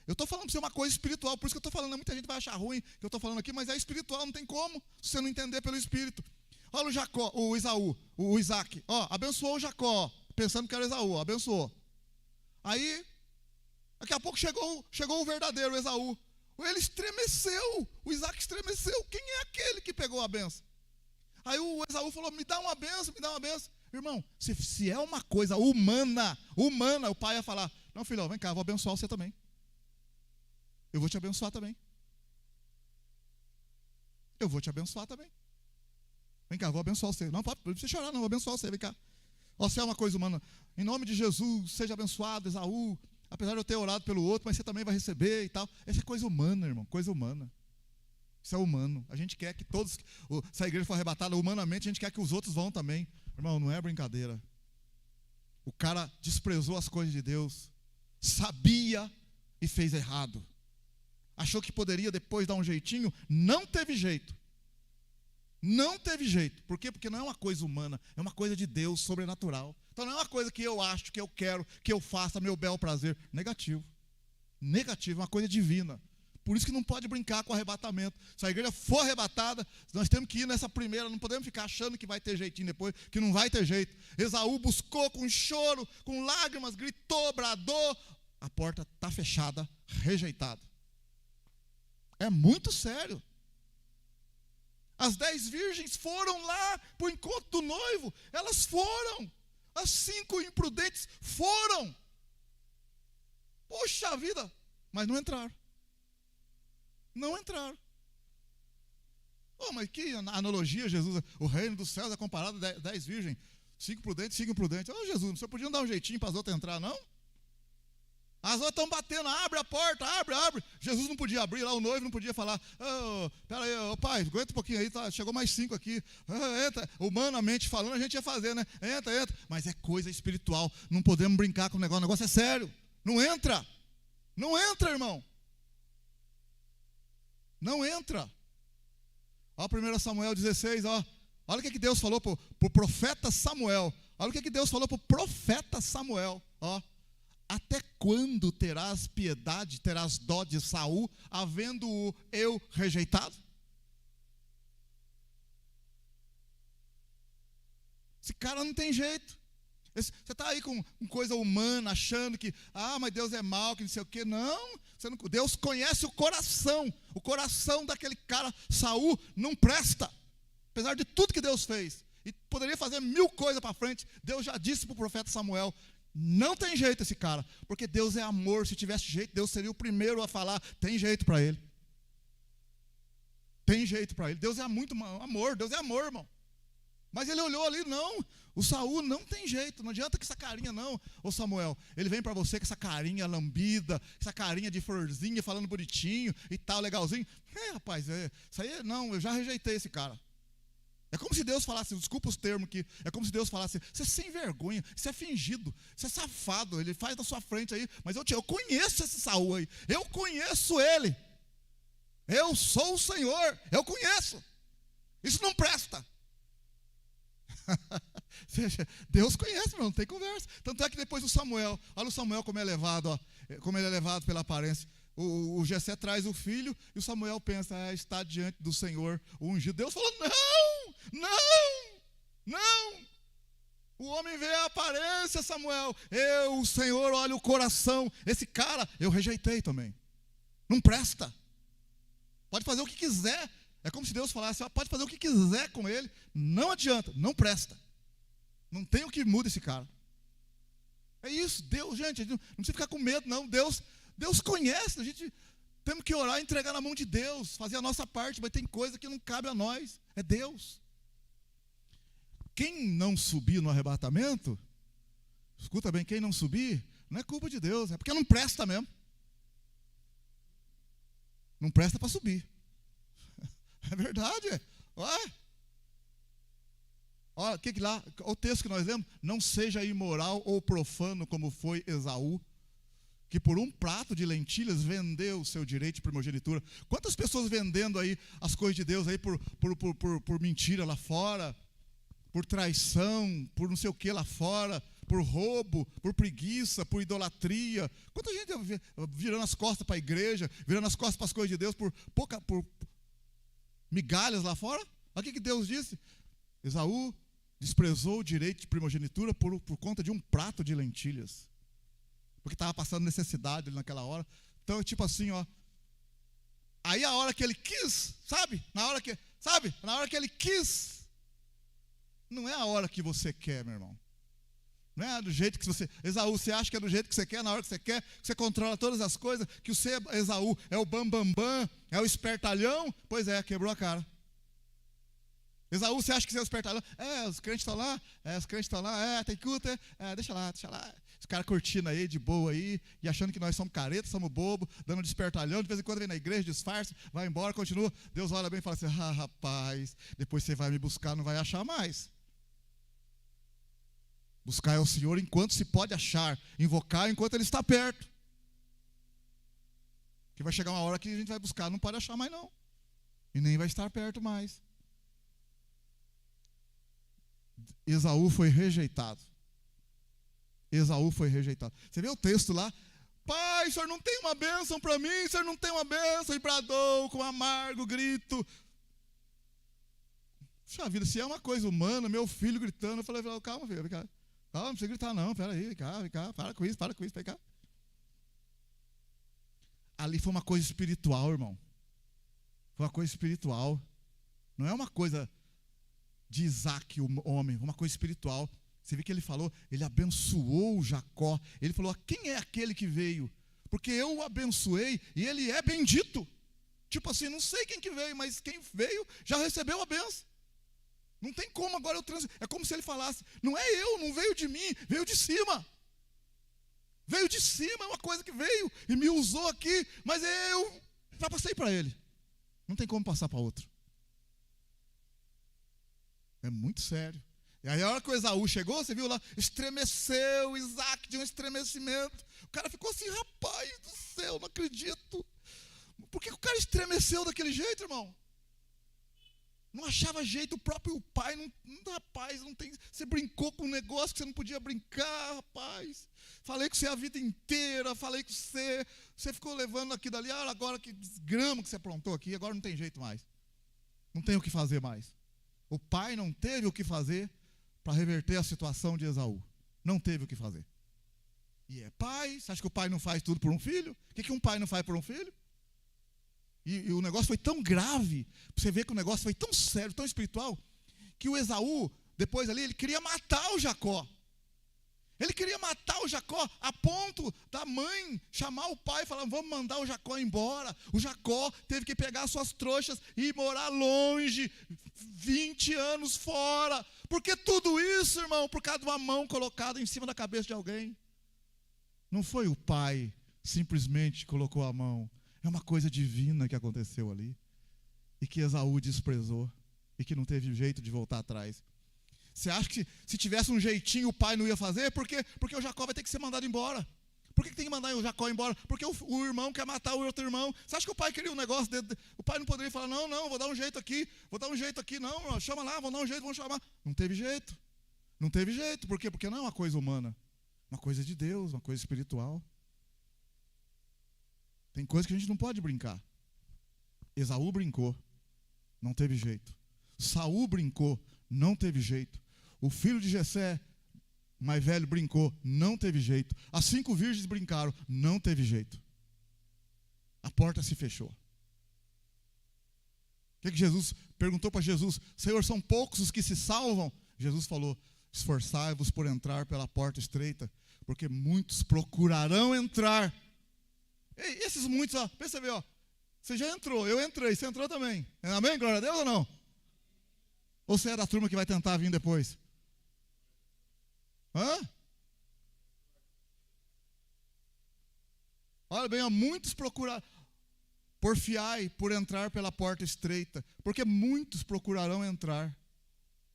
Eu estou falando para você uma coisa espiritual, por isso que eu estou falando. Muita gente vai achar ruim que eu estou falando aqui, mas é espiritual, não tem como se você não entender pelo Espírito. Olha o Jacó, o Esaú, o Isaac. Abençoou o Jacó, pensando que era Esaú, abençoou. Aí, daqui a pouco chegou o verdadeiro Esaú. Ele estremeceu, o Isaac estremeceu. Quem é aquele que pegou a benção? Aí o Esaú falou, me dá uma benção, me dá uma benção. Irmão, se é uma coisa humana, o pai ia falar, não filhão, vem cá, eu vou abençoar você também. Eu vou te abençoar também. Eu vou te abençoar também. Vem cá, eu vou abençoar você. Não precisa chorar, não, eu vou abençoar você, vem cá. Se é uma coisa humana, em nome de Jesus, seja abençoado, Esaú. Apesar de eu ter orado pelo outro, mas você também vai receber e tal. Essa é coisa humana, irmão, coisa humana. Isso é humano. A gente quer que todos, se a igreja for arrebatada humanamente, a gente quer que os outros vão também. Irmão, não é brincadeira. O cara desprezou as coisas de Deus, sabia e fez errado. Achou que poderia depois dar um jeitinho, não teve jeito. Não teve jeito. Por quê? Porque não é uma coisa humana, é uma coisa de Deus, sobrenatural. Então não é uma coisa que eu acho, que eu quero, que eu faça, meu bel prazer. Negativo. Negativo, é uma coisa divina. Por isso que não pode brincar com o arrebatamento. Se a igreja for arrebatada, nós temos que ir nessa primeira, não podemos ficar achando que vai ter jeitinho depois, que não vai ter jeito. Esaú buscou com choro, com lágrimas, gritou, bradou. A porta está fechada, rejeitado. É muito sério. As 10 virgens foram lá para o encontro do noivo. Elas foram. As 5 imprudentes foram. Poxa vida. Mas não entraram. Não entraram. Mas que analogia, Jesus. O reino dos céus é comparado a 10 virgens. 5 prudentes, 5 imprudentes. Jesus, você podia dar um jeitinho para as outras entrar, não? As outras estão batendo, abre a porta, abre. Jesus não podia abrir lá, o noivo não podia falar, peraí, pai, aguenta um pouquinho aí, tá, chegou mais 5 aqui, entra. Humanamente falando, a gente ia fazer, né? Entra. Mas é coisa espiritual, não podemos brincar com o negócio é sério. Não entra, irmão. Não entra. Ó, 1 Samuel 16, olha o que Deus falou para o profeta Samuel. Olha o que Deus falou para o profeta Samuel, Até quando terás piedade, terás dó de Saul, havendo-o eu rejeitado? Esse cara não tem jeito. Você está aí com coisa humana, achando que, mas Deus é mau, que não sei o quê. Não, Deus conhece o coração daquele cara, Saul, não presta. Apesar de tudo que Deus fez, e poderia fazer 1000 coisas para frente, Deus já disse para o profeta Samuel, não tem jeito esse cara, porque Deus é amor. Se tivesse jeito, Deus seria o primeiro a falar, tem jeito para ele. Tem jeito para ele. Deus é muito amor, Deus é amor, irmão. Mas ele olhou ali, não, o Saul não tem jeito, não adianta que essa carinha não. Ô Samuel, ele vem para você com essa carinha lambida, essa carinha de florzinha, falando bonitinho e tal, legalzinho. Rapaz, isso aí não, eu já rejeitei esse cara. É como se Deus falasse, desculpa os termos aqui, é como se Deus falasse, você é sem vergonha, você é fingido, você é safado, ele faz na sua frente aí, mas eu conheço esse Saul aí, eu conheço ele, eu sou o Senhor, eu conheço, isso não presta. Deus conhece, não tem conversa. Tanto é que depois do Samuel, olha o Samuel como é levado, ó, como ele é levado pela aparência. O Jessé traz o filho e o Samuel pensa, está diante do Senhor o ungido. Deus falou, não. O homem vê a aparência, Samuel. O Senhor olha o coração. Esse cara eu rejeitei também. Não presta. Pode fazer o que quiser. É como se Deus falasse, pode fazer o que quiser com ele. Não adianta, não presta. Não tem o que muda esse cara. É isso, Deus, gente, não precisa ficar com medo, não. Deus conhece, a gente temos que orar e entregar na mão de Deus, fazer a nossa parte, mas tem coisa que não cabe a nós, é Deus. Quem não subir no arrebatamento, escuta bem, quem não subir, não é culpa de Deus, é porque não presta mesmo. Não presta para subir. É verdade, Olha, que lá, o texto que nós lemos, não seja imoral ou profano como foi Esaú, que por um prato de lentilhas vendeu o seu direito de primogenitura. Quantas pessoas vendendo aí as coisas de Deus aí por mentira lá fora, por traição, por não sei o que lá fora, por roubo, por preguiça, por idolatria. Quanta gente virando as costas para a igreja, virando as costas para as coisas de Deus por migalhas lá fora? Olha o que Deus disse. Esaú desprezou o direito de primogenitura por conta de um prato de lentilhas. Porque estava passando necessidade ali naquela hora. Então, tipo assim, aí a hora que ele quis, na hora que ele quis, não é a hora que você quer, meu irmão. Não é do jeito que você... Esaú, você acha que é do jeito que você quer, na hora que você controla todas as coisas, que você, Esaú, é o bambambam, é o espertalhão? Pois é, quebrou a cara. Esaú, você acha que você é o espertalhão? Os crentes estão lá, tem culto, deixa lá. Os caras curtindo aí, de boa aí, e achando que nós somos caretas, somos bobo, dando de espertalhão, de vez em quando vem na igreja, disfarça, vai embora, continua. Deus olha bem e fala assim, rapaz, depois você vai me buscar, não vai achar mais. Buscar é o Senhor enquanto se pode achar, invocar enquanto Ele está perto. Que vai chegar uma hora que a gente vai buscar, não pode achar mais não. E nem vai estar perto mais. Esaú foi rejeitado. Você vê o texto lá? Pai, o senhor não tem uma bênção para mim, o senhor não tem uma bênção. E bradou com amargo grito. Puxa vida, se é uma coisa humana, meu filho gritando, eu falei, calma, filho, vem cá. Calma, não precisa gritar não, peraí, vem cá, para com isso, vem cá. Ali foi uma coisa espiritual, irmão. Foi uma coisa espiritual. Não é uma coisa de Isaac, o homem, uma coisa espiritual. Você vê que ele falou, ele abençoou Jacó. Ele falou, quem é aquele que veio? Porque eu o abençoei e ele é bendito. Tipo assim, não sei quem que veio, mas quem veio já recebeu a bênção. Não tem como agora eu É como se ele falasse, não é eu, não veio de mim, veio de cima. Veio de cima, é uma coisa que veio e me usou aqui, mas eu já passei para ele. Não tem como passar para outro. É muito sério. E aí a hora que o Esaú chegou, você viu lá, estremeceu Isaac de um estremecimento. O cara ficou assim, rapaz do céu, não acredito. Por que o cara estremeceu daquele jeito, irmão? Não achava jeito, o próprio pai, rapaz, não tem. Você brincou com um negócio que você não podia brincar, rapaz. Falei com você a vida inteira, falei com você ficou levando aqui dali, agora que desgrama que você aprontou aqui, agora não tem jeito mais. Não tem o que fazer mais. O pai não teve o que fazer para reverter a situação de Esaú. Não teve o que fazer. E é pai, você acha que o pai não faz tudo por um filho? O que um pai não faz por um filho? E o negócio foi tão grave, você vê que o negócio foi tão sério, tão espiritual, que o Esaú, depois ali, ele queria matar o Jacó. Ele queria matar o Jacó a ponto da mãe chamar o pai e falar, vamos mandar o Jacó embora. O Jacó teve que pegar suas trouxas e ir morar longe, 20 anos fora. Porque tudo isso, irmão, por causa de uma mão colocada em cima da cabeça de alguém. Não foi o pai simplesmente colocou a mão. É uma coisa divina que aconteceu ali. E que Esaú desprezou. e que não teve jeito de voltar atrás. Você acha que se tivesse um jeitinho o pai não ia fazer? Por quê? Porque o Jacó vai ter que ser mandado embora. Por que tem que mandar o Jacó embora? Porque o irmão quer matar o outro irmão. Você acha que o pai queria um negócio dele? O pai não poderia falar, não, vou dar um jeito aqui, não, chama lá, vou dar um jeito, vamos chamar. Não teve jeito. Não teve jeito. Por quê? Porque não é uma coisa humana. Uma coisa de Deus, uma coisa espiritual. Tem coisa que a gente não pode brincar. Esaú brincou, não teve jeito. Saul brincou, não teve jeito. O filho de Jessé, mais velho, brincou, não teve jeito. As 5 virgens brincaram, não teve jeito. A porta se fechou. O que Jesus perguntou para Jesus? Senhor, são poucos os que se salvam? Jesus falou, esforçai-vos por entrar pela porta estreita, porque muitos procurarão entrar. E esses muitos, ó, pensa bem, ó, você já entrou, eu entrei, você entrou também. Amém? Glória a Deus ou não? Ou você é da turma que vai tentar vir depois? Olha bem, ó, muitos procurarão, porfiai por entrar pela porta estreita, porque muitos procurarão entrar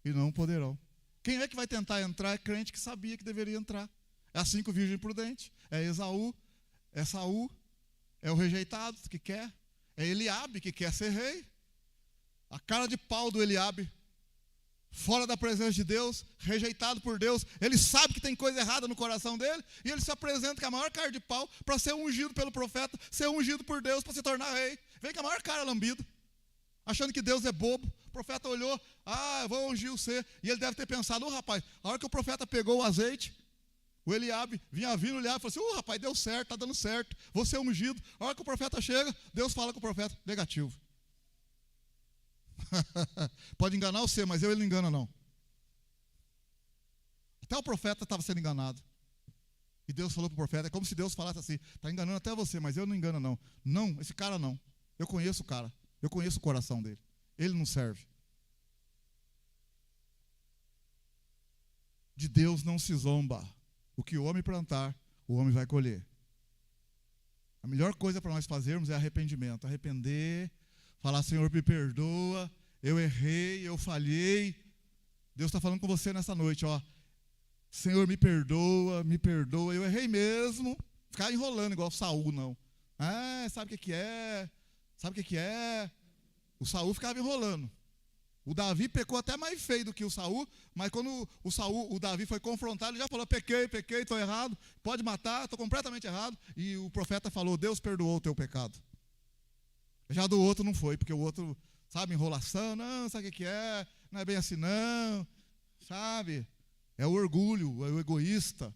e não poderão. Quem é que vai tentar entrar? É crente que sabia que deveria entrar. É as 5 virgens prudentes, é Esaú, é Saul, é o rejeitado que quer, é Eliabe que quer ser rei. A cara de pau do Eliabe, fora da presença de Deus, rejeitado por Deus, ele sabe que tem coisa errada no coração dele, e ele se apresenta com a maior cara de pau para ser ungido pelo profeta, ser ungido por Deus para se tornar rei. Vem com a maior cara lambida, achando que Deus é bobo. O profeta olhou, eu vou ungir você, e ele deve ter pensado, rapaz, a hora que o profeta pegou o azeite, o Eliabe vinha vindo olhar e falou assim, rapaz, deu certo, está dando certo, vou ser ungido. A hora que o profeta chega, Deus fala com o profeta, negativo. Pode enganar você, mas ele não engana não. Até o profeta estava sendo enganado. E Deus falou para o profeta, é como se Deus falasse assim, está enganando até você, mas eu não engano não. Não, esse cara não. Eu conheço o cara, eu conheço o coração dele. Ele não serve. De Deus não se zomba. O que o homem plantar, o homem vai colher. A melhor coisa para nós fazermos é arrependimento. Arrepender, falar, Senhor, me perdoa, eu errei, eu falhei. Deus está falando com você nessa noite, ó. Senhor, me perdoa, eu errei mesmo. Ficar enrolando igual Saul, não. Sabe o que é? Sabe o que é? O Saul ficava enrolando. O Davi pecou até mais feio do que o Saul, mas quando o Davi foi confrontado, ele já falou, pequei, estou errado, pode matar, estou completamente errado. E o profeta falou, Deus perdoou o teu pecado. Já do outro não foi, porque o outro, sabe, enrolação, não, sabe o que é? Não é bem assim não, sabe? É o orgulho, é o egoísta.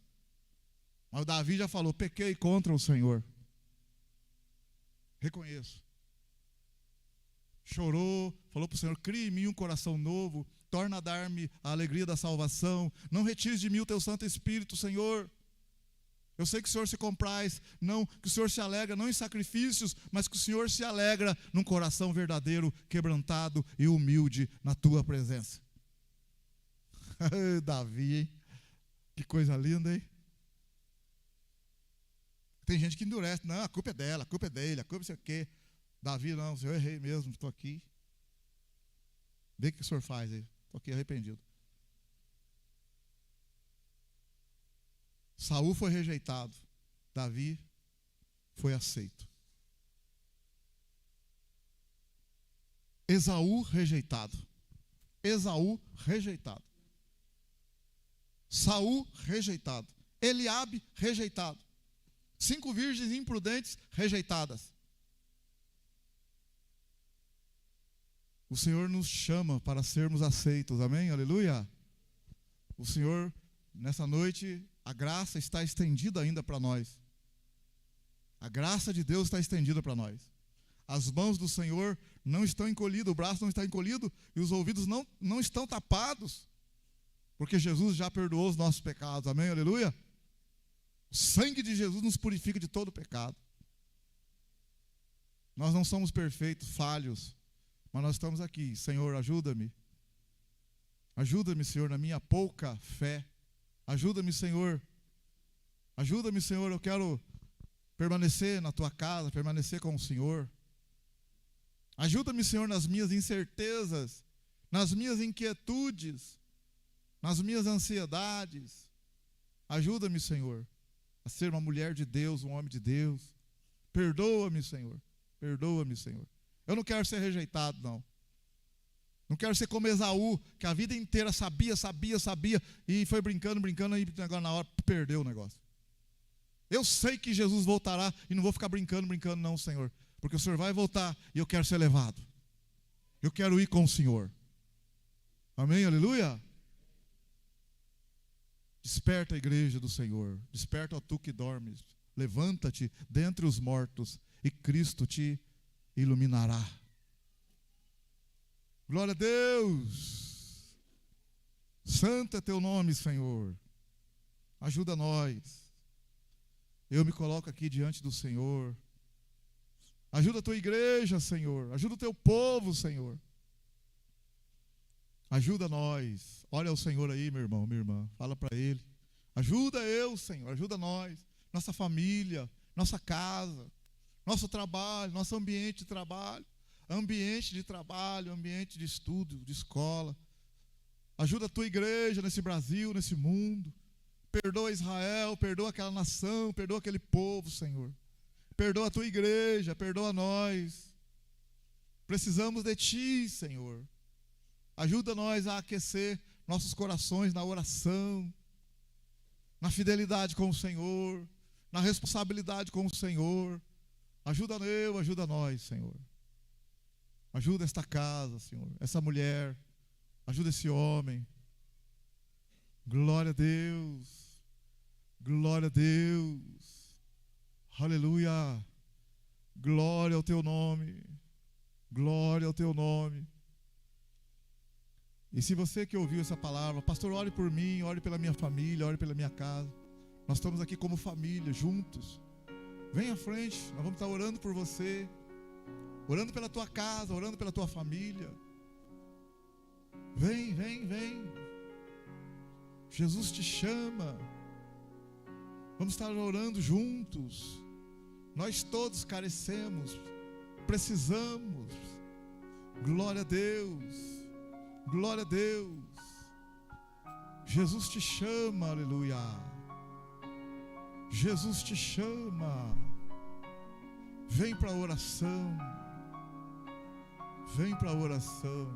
Mas o Davi já falou, pequei contra o Senhor. Reconheço. Chorou, falou para o Senhor, cria em mim um coração novo, torna a dar-me a alegria da salvação, não retires de mim o teu Santo Espírito, Senhor. Eu sei que o Senhor se compraz, não, que o Senhor se alegra não em sacrifícios, mas que o Senhor se alegra num coração verdadeiro, quebrantado e humilde na tua presença. Davi, hein? Que coisa linda, hein? Tem gente que endurece, não, a culpa é dela, a culpa é dele, a culpa é sei o quê. Davi, não, eu errei mesmo, estou aqui. Vê o que o senhor faz aí, estou aqui arrependido. Saul foi rejeitado, Davi foi aceito. Esaú rejeitado. Saul rejeitado. Eliabe rejeitado. 5 virgens imprudentes rejeitadas. O Senhor nos chama para sermos aceitos, amém? Aleluia! O Senhor, nessa noite, a graça está estendida ainda para nós. A graça de Deus está estendida para nós. As mãos do Senhor não estão encolhidas, o braço não está encolhido e os ouvidos não estão tapados, porque Jesus já perdoou os nossos pecados, amém? Aleluia! O sangue de Jesus nos purifica de todo pecado. Nós não somos perfeitos, falhos, mas nós estamos aqui. Senhor, ajuda-me. Ajuda-me, Senhor, na minha pouca fé. Ajuda-me, Senhor. Ajuda-me, Senhor, eu quero permanecer na tua casa, permanecer com o Senhor. Ajuda-me, Senhor, nas minhas incertezas nas minhas inquietudes, nas minhas ansiedades. Ajuda-me, Senhor, a ser uma mulher de Deus, um homem de Deus. Perdoa-me, Senhor. Perdoa-me, Senhor. Eu não quero ser rejeitado, não. Não quero ser como Esaú, que a vida inteira sabia, e foi brincando, e agora na hora perdeu o negócio. Eu sei que Jesus voltará e não vou ficar brincando não, Senhor. Porque o Senhor vai voltar e eu quero ser levado. Eu quero ir com o Senhor. Amém, aleluia? Desperta a igreja do Senhor. Desperta, ó tu que dormes. Levanta-te dentre os mortos e Cristo te iluminará. Glória a Deus. Santo é teu nome, Senhor. Ajuda nós. Eu me coloco aqui diante do Senhor. Ajuda a tua igreja, Senhor. Ajuda o teu povo, Senhor. Ajuda nós. Olha o Senhor aí, meu irmão, minha irmã. Fala para Ele. Ajuda eu, Senhor. Ajuda nós. Nossa família, nossa casa, nosso trabalho, nosso ambiente de trabalho. Ambiente de trabalho, ambiente de estudo, de escola. Ajuda a tua igreja nesse Brasil, nesse mundo. Perdoa Israel, perdoa aquela nação, perdoa aquele povo, Senhor. Perdoa a tua igreja, perdoa nós. Precisamos de ti, Senhor. Ajuda nós a aquecer nossos corações na oração, na fidelidade com o Senhor, na responsabilidade com o Senhor. Ajuda eu, ajuda nós, Senhor. Ajuda esta casa, Senhor, essa mulher. Ajuda esse homem. Glória a Deus. Glória a Deus. Aleluia. Glória ao teu nome. Glória ao teu nome. E se você que ouviu essa palavra, pastor, ore por mim, ore pela minha família, ore pela minha casa. Nós estamos aqui como família, juntos. Vem à frente, nós vamos estar orando por você. Orando pela tua casa, orando pela tua família. Vem, vem, vem. Jesus te chama. Vamos estar orando juntos. Nós todos carecemos, precisamos. Glória a Deus. Glória a Deus. Jesus te chama, aleluia. Jesus te chama. Vem para a oração. Vem para a oração.